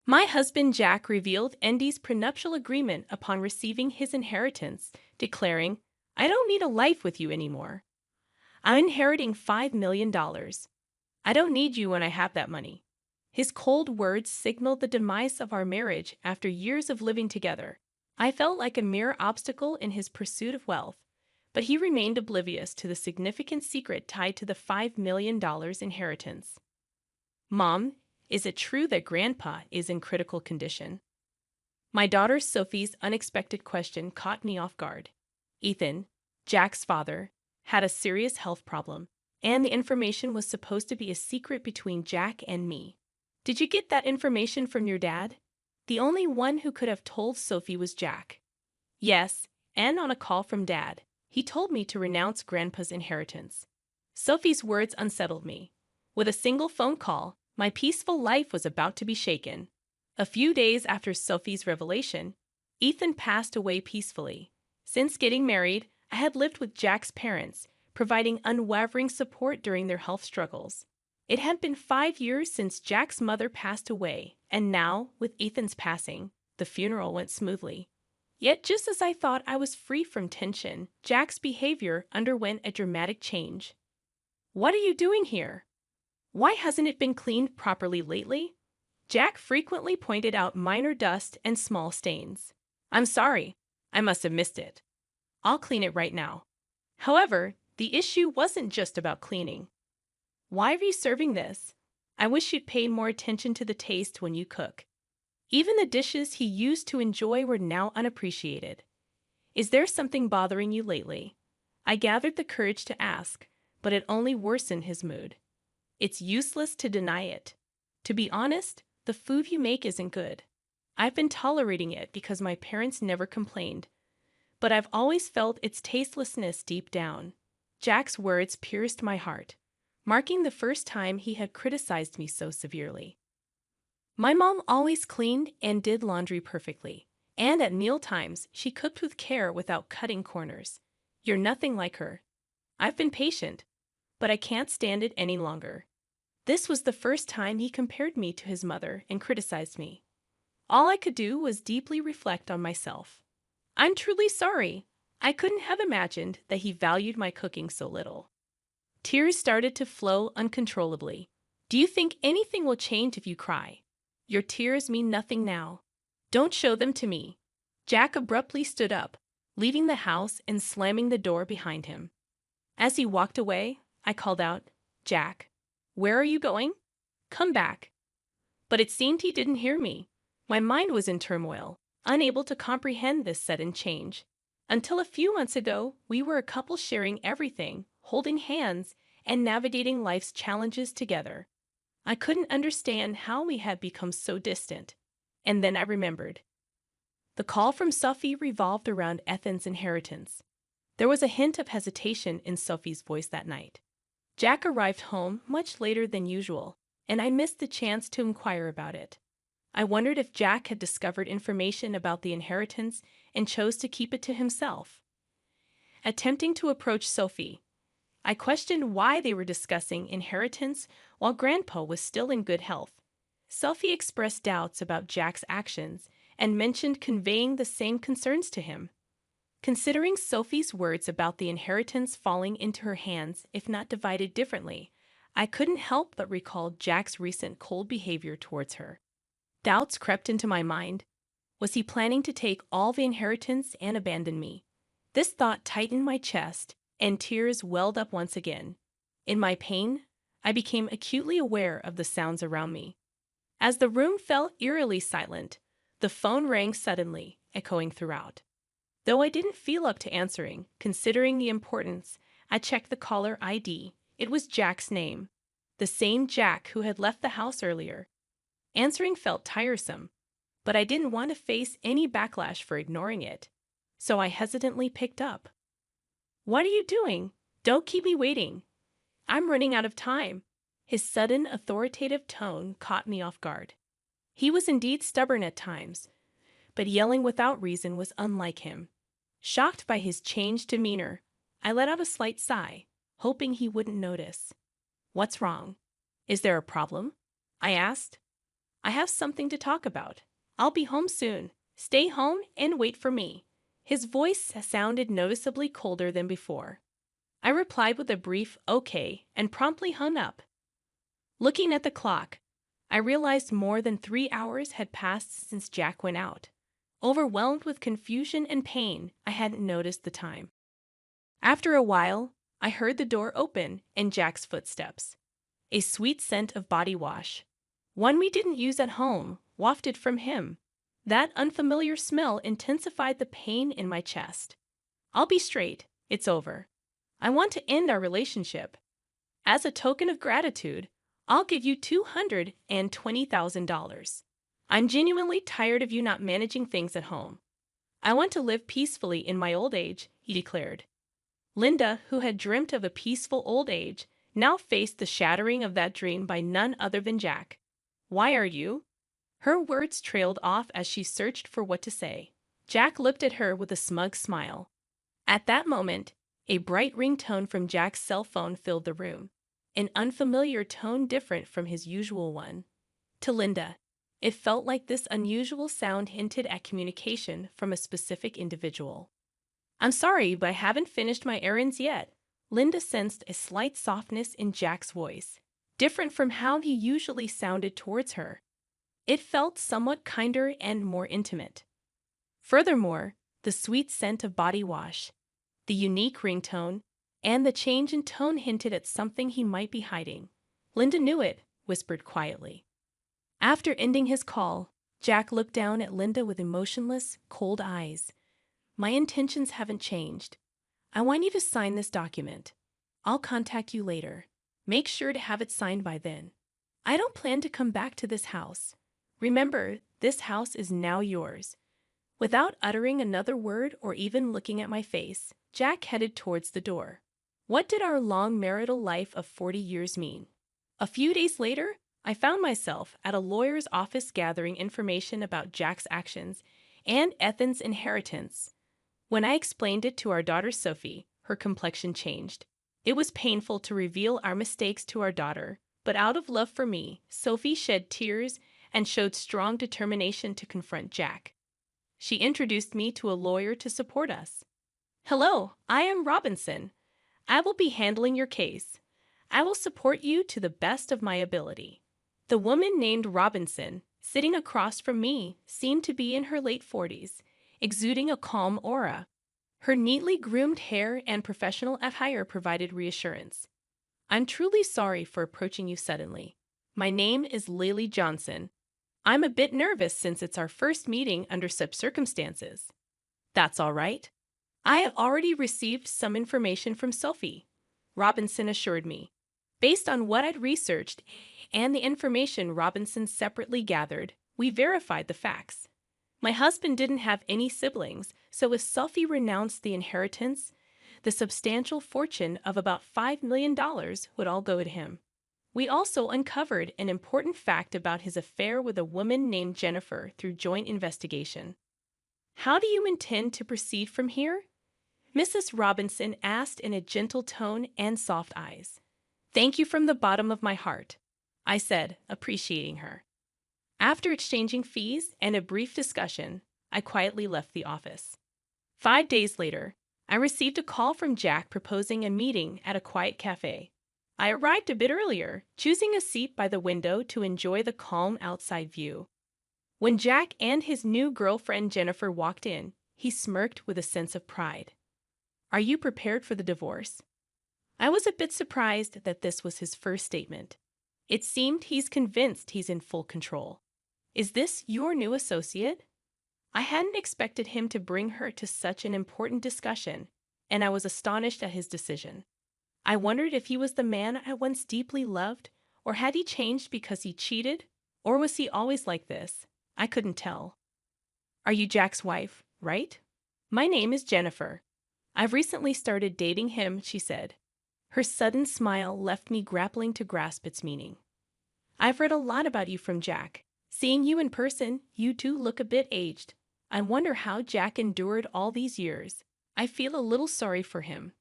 My husband Jack revealed Andy's prenuptial agreement upon receiving his inheritance, declaring, "I don't need a life with you anymore. I'm inheriting $5 million. I don't need you when I have that money." His cold words signaled the demise of our marriage after years of living together. I felt like a mere obstacle in his pursuit of wealth, but he remained oblivious to the significant secret tied to the $5 million inheritance. "Mom, is it true that Grandpa is in critical condition?" My daughter Sophie's unexpected question caught me off guard. Ethan, Jack's father, had a serious health problem, and the information was supposed to be a secret between Jack and me. "Did you get that information from your dad?" The only one who could have told Sophie was Jack. "Yes, and on a call from Dad, he told me to renounce Grandpa's inheritance." Sophie's words unsettled me. With a single phone call, my peaceful life was about to be shaken. A few days after Sophie's revelation, Ethan passed away peacefully. Since getting married, I had lived with Jack's parents, providing unwavering support during their health struggles. It had been 5 years since Jack's mother passed away, and now, with Ethan's passing, the funeral went smoothly. Yet just as I thought I was free from tension, Jack's behavior underwent a dramatic change. "What are you doing here? Why hasn't it been cleaned properly lately?" Jack frequently pointed out minor dust and small stains. "I'm sorry, I must have missed it. I'll clean it right now." However, the issue wasn't just about cleaning. "Why are you serving this? I wish you'd pay more attention to the taste when you cook." Even the dishes he used to enjoy were now unappreciated. "Is there something bothering you lately?" I gathered the courage to ask, but it only worsened his mood. "It's useless to deny it. To be honest, the food you make isn't good. I've been tolerating it because my parents never complained, but I've always felt its tastelessness deep down." Jack's words pierced my heart, marking the first time he had criticized me so severely. My mom always cleaned and did laundry perfectly, and at meal times she cooked with care without cutting corners. "You're nothing like her." I've been patient, but I can't stand it any longer. This was the first time he compared me to his mother and criticized me. All I could do was deeply reflect on myself. "I'm truly sorry. I couldn't have imagined that he valued my cooking so little." Tears started to flow uncontrollably. "Do you think anything will change if you cry? Your tears mean nothing now. Don't show them to me." Jack abruptly stood up, leaving the house and slamming the door behind him. As he walked away, I called out, "Jack, where are you going? Come back." But it seemed he didn't hear me. My mind was in turmoil, unable to comprehend this sudden change. Until a few months ago, we were a couple sharing everything, holding hands, and navigating life's challenges together. I couldn't understand how we had become so distant. And then I remembered. The call from Sophie revolved around Ethan's inheritance. There was a hint of hesitation in Sophie's voice that night. Jack arrived home much later than usual, and I missed the chance to inquire about it. I wondered if Jack had discovered information about the inheritance and chose to keep it to himself. Attempting to approach Sophie, I questioned why they were discussing inheritance while Grandpa was still in good health. Sophie expressed doubts about Jack's actions and mentioned conveying the same concerns to him. Considering Sophie's words about the inheritance falling into her hands if not divided differently, I couldn't help but recall Jack's recent cold behavior towards her. Doubts crept into my mind. Was he planning to take all the inheritance and abandon me? This thought tightened my chest, and tears welled up once again. In my pain, I became acutely aware of the sounds around me. As the room fell eerily silent, the phone rang suddenly, echoing throughout. Though I didn't feel up to answering, considering the importance, I checked the caller ID. It was Jack's name, the same Jack who had left the house earlier. Answering felt tiresome, but I didn't want to face any backlash for ignoring it, so I hesitantly picked up. "What are you doing? Don't keep me waiting. I'm running out of time." His sudden, authoritative tone caught me off guard. He was indeed stubborn at times, but yelling without reason was unlike him. Shocked by his changed demeanor, I let out a slight sigh, hoping he wouldn't notice. "What's wrong? Is there a problem?" I asked. I have something to talk about. I'll be home soon. Stay home and wait for me." His voice sounded noticeably colder than before. I replied with a brief "okay" and promptly hung up. Looking at the clock, I realized more than 3 hours had passed since Jack went out. Overwhelmed with confusion and pain, I hadn't noticed the time. After a while, I heard the door open and Jack's footsteps. A sweet scent of body wash, one we didn't use at home, wafted from him. That unfamiliar smell intensified the pain in my chest. "I'll be straight. It's over. I want to end our relationship. As a token of gratitude, I'll give you $220,000. I'm genuinely tired of you not managing things at home. I want to live peacefully in my old age," he declared. Linda, who had dreamt of a peaceful old age, now faced the shattering of that dream by none other than Jack. "Why are you?" Her words trailed off as she searched for what to say. Jack looked at her with a smug smile. At that moment, a bright ringtone from Jack's cell phone filled the room, an unfamiliar tone different from his usual one. To Linda, it felt like this unusual sound hinted at communication from a specific individual. "I'm sorry, but I haven't finished my errands yet." Linda sensed a slight softness in Jack's voice, different from how he usually sounded towards her. It felt somewhat kinder and more intimate. Furthermore, the sweet scent of body wash, the unique ringtone, and the change in tone hinted at something he might be hiding. "Linda knew it," whispered quietly. After ending his call, Jack looked down at Linda with emotionless, cold eyes. "My intentions haven't changed. I want you to sign this document. I'll contact you later. Make sure to have it signed by then. I don't plan to come back to this house. Remember, this house is now yours." Without uttering another word or even looking at my face, Jack headed towards the door. What did our long marital life of 40 years mean? A few days later, I found myself at a lawyer's office gathering information about Jack's actions and Ethan's inheritance. When I explained it to our daughter Sophie, her complexion changed. It was painful to reveal our mistakes to our daughter, but out of love for me, Sophie shed tears and showed strong determination to confront Jack. She introduced me to a lawyer to support us. "Hello, I am Robinson. I will be handling your case. I will support you to the best of my ability." The woman named Robinson, sitting across from me, seemed to be in her late 40s, exuding a calm aura. Her neatly groomed hair and professional attire provided reassurance. "I'm truly sorry for approaching you suddenly. My name is Lily Johnson. I'm a bit nervous since it's our first meeting under such circumstances." "That's all right. I have already received some information from Sophie," Robinson assured me. Based on what I'd researched and the information Robinson separately gathered, we verified the facts. My husband didn't have any siblings, so if Sophie renounced the inheritance, the substantial fortune of about $5 million would all go to him. We also uncovered an important fact about his affair with a woman named Jennifer through joint investigation. "How do you intend to proceed from here?" Mrs. Robinson asked in a gentle tone and soft eyes. "Thank you from the bottom of my heart," I said, appreciating her. After exchanging fees and a brief discussion, I quietly left the office. 5 days later, I received a call from Jack proposing a meeting at a quiet cafe. I arrived a bit earlier, choosing a seat by the window to enjoy the calm outside view. When Jack and his new girlfriend Jennifer walked in, he smirked with a sense of pride. "Are you prepared for the divorce?" I was a bit surprised that this was his first statement. It seemed he's convinced he's in full control. "Is this your new associate?" I hadn't expected him to bring her to such an important discussion, and I was astonished at his decision. I wondered if he was the man I once deeply loved, or had he changed because he cheated, or was he always like this? I couldn't tell. "Are you Jack's wife, right?" "My name is Jennifer. I've recently started dating him," she said. Her sudden smile left me grappling to grasp its meaning. "I've read a lot about you from Jack. Seeing you in person, you do look a bit aged. I wonder how Jack endured all these years. I feel a little sorry for him."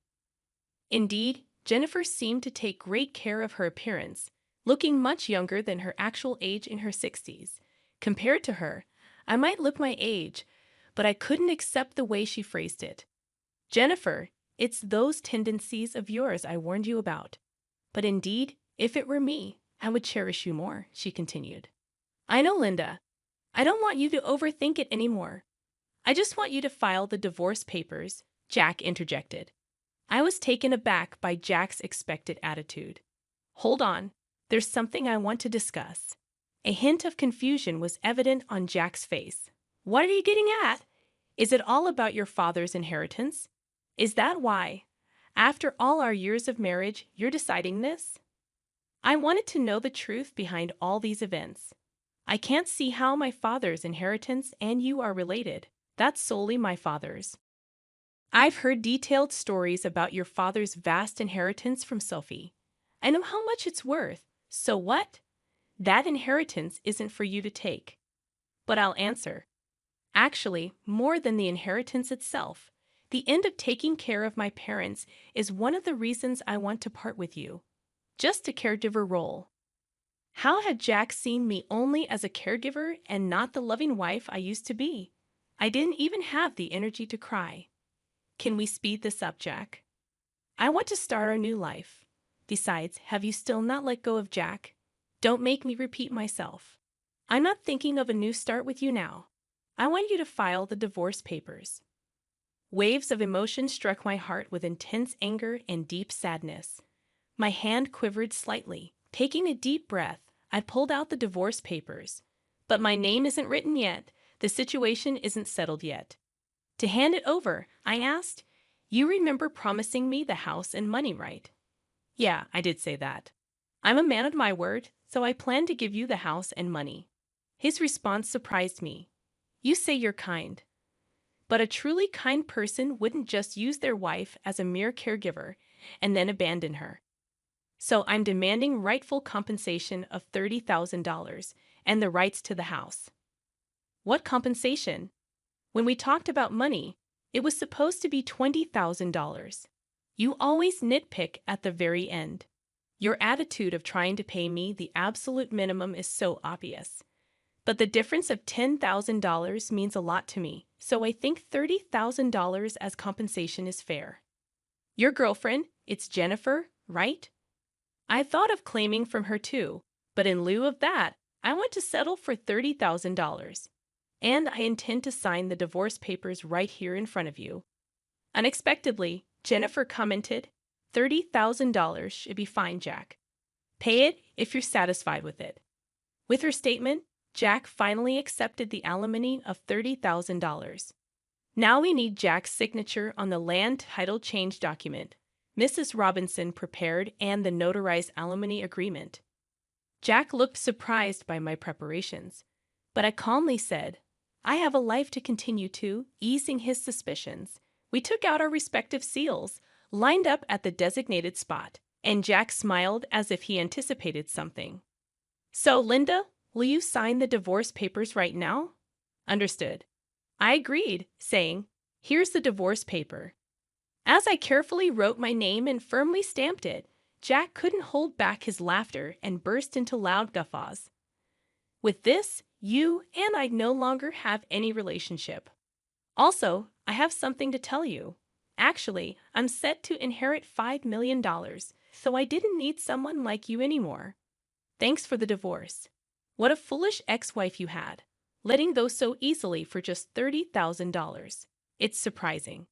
Indeed, Jennifer seemed to take great care of her appearance, looking much younger than her actual age in her 60s. Compared to her, I might look my age, but I couldn't accept the way she phrased it. Jennifer, it's those tendencies of yours I warned you about. But indeed, if it were me, I would cherish you more, she continued. I know, Linda. I don't want you to overthink it anymore. I just want you to file the divorce papers, Jack interjected. I was taken aback by Jack's expected attitude. Hold on, there's something I want to discuss. A hint of confusion was evident on Jack's face. What are you getting at? Is it all about your father's inheritance? Is that why, after all our years of marriage, you're deciding this? I wanted to know the truth behind all these events. I can't see how my father's inheritance and you are related. That's solely my father's. I've heard detailed stories about your father's vast inheritance from Sophie. I know how much it's worth. So what? That inheritance isn't for you to take. But I'll answer. Actually, more than the inheritance itself, the end of taking care of my parents is one of the reasons I want to part with you. Just a caregiver role. How had Jack seen me only as a caregiver and not the loving wife I used to be? I didn't even have the energy to cry. Can we speed this up, Jack? I want to start our new life. Besides, have you still not let go of Jack? Don't make me repeat myself. I'm not thinking of a new start with you now. I want you to file the divorce papers. Waves of emotion struck my heart with intense anger and deep sadness. My hand quivered slightly. Taking a deep breath, I pulled out the divorce papers. But my name isn't written yet. The situation isn't settled yet. To hand it over, I asked, "You remember promising me the house and money, right?" "Yeah, I did say that. I'm a man of my word, so I plan to give you the house and money." His response surprised me. "You say you're kind. But a truly kind person wouldn't just use their wife as a mere caregiver and then abandon her. So I'm demanding rightful compensation of $30,000 and the rights to the house." "What compensation? When we talked about money, it was supposed to be $20,000. You always nitpick at the very end. Your attitude of trying to pay me the absolute minimum is so obvious. But the difference of $10,000 means a lot to me, so I think $30,000 as compensation is fair." "Your girlfriend, it's Jennifer, right?" I thought of claiming from her too, but in lieu of that, I want to settle for $30,000. And I intend to sign the divorce papers right here in front of you. Unexpectedly, Jennifer commented, $30,000 should be fine, Jack. Pay it if you're satisfied with it. With her statement, Jack finally accepted the alimony of $30,000. Now we need Jack's signature on the land title change document Mrs. Robinson prepared and the notarized alimony agreement. Jack looked surprised by my preparations, but I calmly said, "I have a life to continue to," easing his suspicions. We took out our respective seals, lined up at the designated spot, and Jack smiled as if he anticipated something. "So, Linda, will you sign the divorce papers right now?" "Understood." I agreed, saying, "Here's the divorce paper." As I carefully wrote my name and firmly stamped it, Jack couldn't hold back his laughter and burst into loud guffaws. "With this, you and I no longer have any relationship. Also, I have something to tell you. Actually, I'm set to inherit $5 million, so I didn't need someone like you anymore. Thanks for the divorce. What a foolish ex-wife you had, letting go so easily for just $30,000. It's surprising."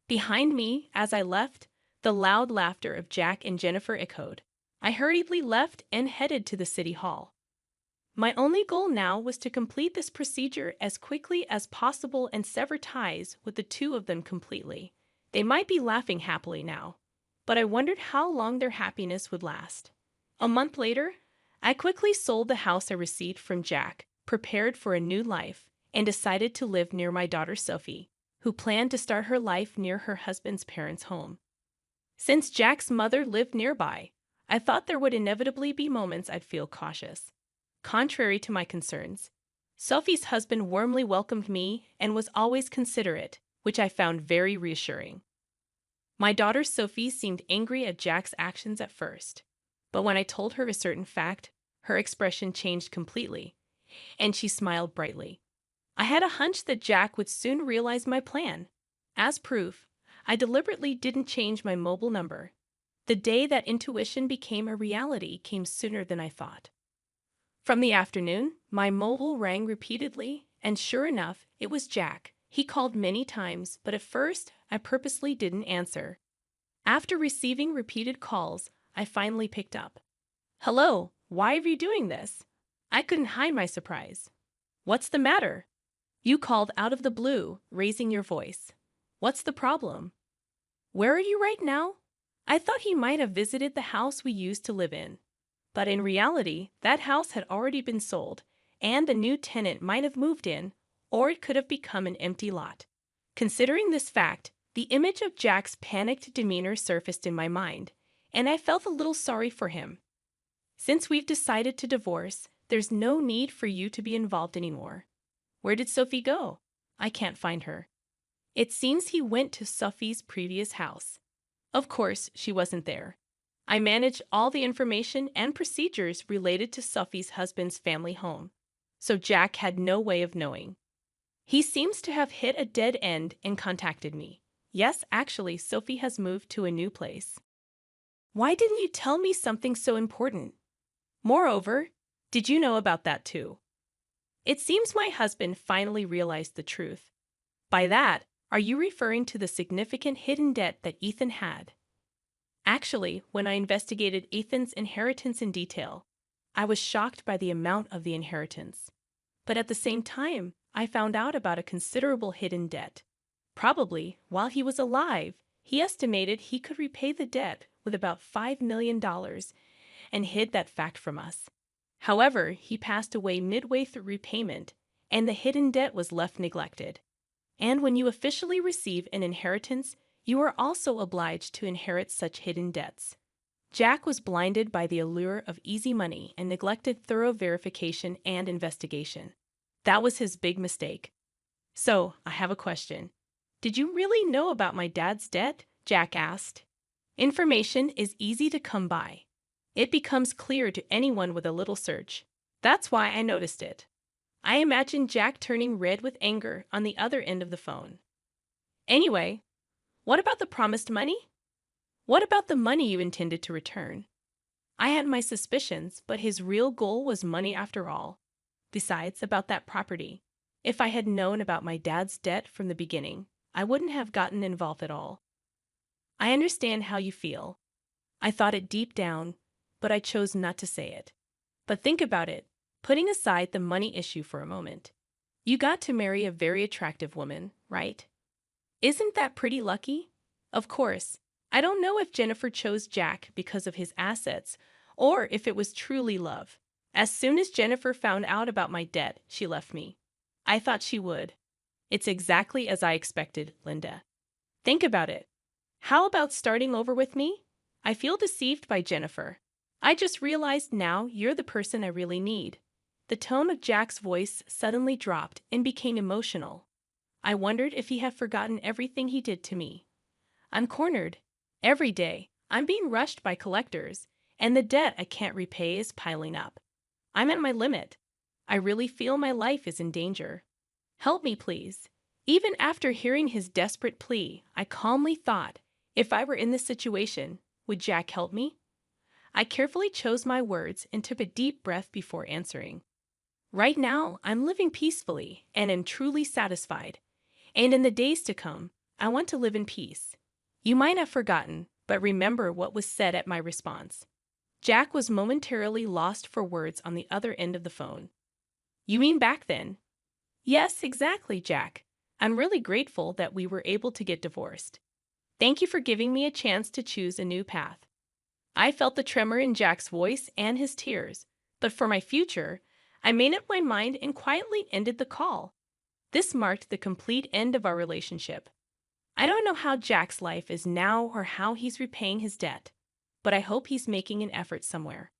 Behind me, as I left, the loud laughter of Jack and Jennifer echoed. I hurriedly left and headed to the city hall. My only goal now was to complete this procedure as quickly as possible and sever ties with the two of them completely. They might be laughing happily now, but I wondered how long their happiness would last. A month later, I quickly sold the house I received from Jack, prepared for a new life, and decided to live near my daughter Sophie, who planned to start her life near her husband's parents' home. Since Jack's mother lived nearby, I thought there would inevitably be moments I'd feel cautious. Contrary to my concerns, Sophie's husband warmly welcomed me and was always considerate, which I found very reassuring. My daughter Sophie seemed angry at Jack's actions at first, But when I told her a certain fact, her expression changed completely, and she smiled brightly. I had a hunch that Jack would soon realize my plan. As proof, I deliberately didn't change my mobile number. The day that intuition became a reality came sooner than I thought. From the afternoon, my mobile rang repeatedly, and sure enough, it was Jack. He called many times, but at first, I purposely didn't answer. After receiving repeated calls, I finally picked up. "Hello, why are you doing this?" I couldn't hide my surprise. "What's the matter?" "You called out of the blue, raising your voice. What's the problem?" "Where are you right now?" I thought he might have visited the house we used to live in. But in reality, that house had already been sold, and the new tenant might have moved in, or it could have become an empty lot. Considering this fact, the image of Jack's panicked demeanor surfaced in my mind, and I felt a little sorry for him. "Since we've decided to divorce, there's no need for you to be involved anymore." "Where did Sophie go?" "I can't find her." It seems he went to Sophie's previous house. Of course, she wasn't there. I managed all the information and procedures related to Sophie's husband's family home, so Jack had no way of knowing. He seems to have hit a dead end and contacted me. Yes, actually, Sophie has moved to a new place. Why didn't you tell me something so important? Moreover, did you know about that too? It seems my husband finally realized the truth. By that, are you referring to the significant hidden debt that Ethan had? Actually, when I investigated Ethan's inheritance in detail, I was shocked by the amount of the inheritance. But at the same time, I found out about a considerable hidden debt. Probably, while he was alive, he estimated he could repay the debt with about $5 million and hid that fact from us. However, he passed away midway through repayment, and the hidden debt was left neglected. And when you officially receive an inheritance, you are also obliged to inherit such hidden debts. Jack was blinded by the allure of easy money and neglected thorough verification and investigation. That was his big mistake. "So, I have a question. Did you really know about my dad's debt?" Jack asked. "Information is easy to come by. It becomes clear to anyone with a little search. That's why I noticed it." I imagined Jack turning red with anger on the other end of the phone. "Anyway, what about the promised money? What about the money you intended to return?" I had my suspicions, but his real goal was money after all. Besides, about that property. If I had known about my dad's debt from the beginning, I wouldn't have gotten involved at all. "I understand how you feel. I thought it deep down, but I chose not to say it. But think about it, putting aside the money issue for a moment. You got to marry a very attractive woman, right? Isn't that pretty lucky? Of course, I don't know if Jennifer chose Jack because of his assets or if it was truly love. As soon as Jennifer found out about my debt, she left me. I thought she would. It's exactly as I expected, Linda. Think about it. How about starting over with me? I feel deceived by Jennifer. I just realized now you're the person I really need." The tone of Jack's voice suddenly dropped and became emotional. I wondered if he had forgotten everything he did to me. "I'm cornered. Every day, I'm being rushed by collectors, and the debt I can't repay is piling up. I'm at my limit. I really feel my life is in danger. Help me, please." Even after hearing his desperate plea, I calmly thought, if I were in this situation, would Jack help me? I carefully chose my words and took a deep breath before answering. "Right now, I'm living peacefully and am truly satisfied. And in the days to come, I want to live in peace. You might have forgotten, but remember what was said at my response." Jack was momentarily lost for words on the other end of the phone. "You mean back then?" "Yes, exactly, Jack. I'm really grateful that we were able to get divorced. Thank you for giving me a chance to choose a new path." I felt the tremor in Jack's voice and his tears, but for my future, I made up my mind and quietly ended the call. This marked the complete end of our relationship. I don't know how Jack's life is now or how he's repaying his debt, but I hope he's making an effort somewhere.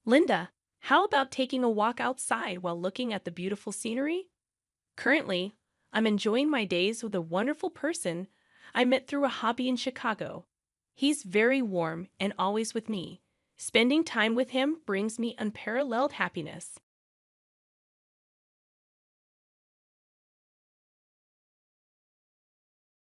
Linda, how about taking a walk outside while looking at the beautiful scenery? Currently, I'm enjoying my days with a wonderful person I met through a hobby in Chicago. He's very warm and always with me, Spending time with him brings me unparalleled happiness.